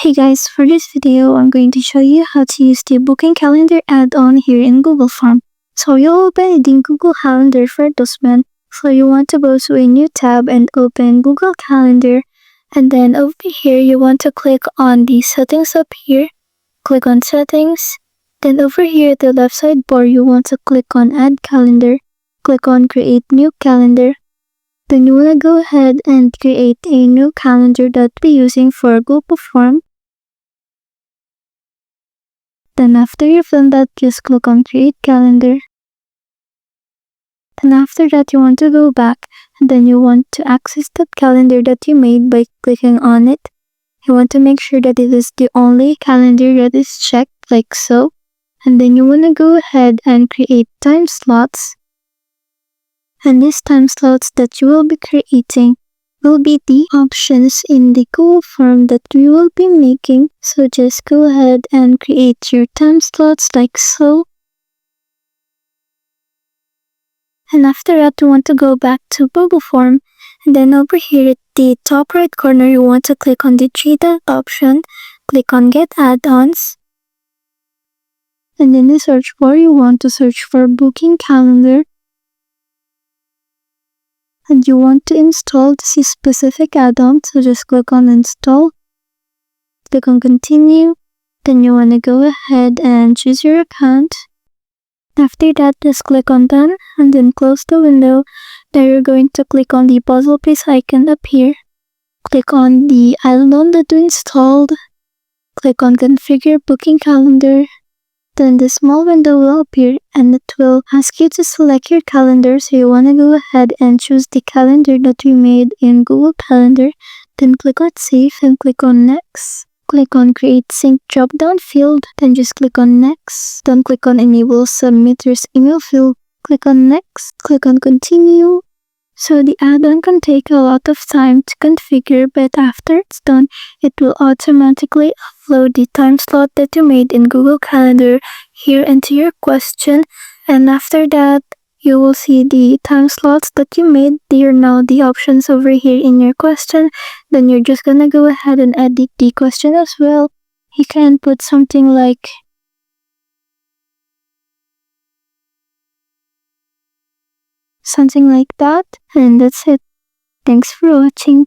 Hey guys, for this video, I'm going to show you how to use the booking calendar add-on here in Google Form. So you'll open the Google Calendar for this one. So you want to go to a new tab and open Google Calendar. And then over here, you want to click on the settings up here. Click on settings. Then over here at the left sidebar, you want to click on add calendar. Click on create new calendar. Then you want to go ahead and create a new calendar that we're using for Google Form. Then after you've done that, just click on create calendar. Then after that, you want to go back and then you want to access that calendar that you made by clicking on it. You want to make sure that it is the only calendar that is checked like so. And then you want to go ahead and create time slots. And these time slots that you will be creating will be the options in the Google form that we will be making. So just go ahead and create your time slots like so. And after that, you want to go back to Google form. And then over here at the top right corner, you want to click on the three-dot option. Click on get add-ons. And in the search bar, you want to search for booking calendar. And you want to install this specific add-on, so just click on install. Click on continue. Then you want to go ahead and choose your account. After that, just click on done and then close the window. Then you're going to click on the puzzle piece icon up here. Click on the add-on that you installed. Click on configure booking calendar. Then the small window will appear and it will ask you to select your calendar. So you want to go ahead and choose the calendar that you made in Google Calendar. Then click on save and click on next. Click on create sync drop down field. Then just click on next. Then click on enable submitter's email field. Click on next. Click on continue. So the add-on can take a lot of time to configure, but after it's done, it will automatically upload the time slot that you made in Google Calendar here into your question. And after that, you will see the time slots that you made. They are now the options over here in your question. Then you're just gonna go ahead and edit the question as well. You can put something like that, and that's it. Thanks for watching.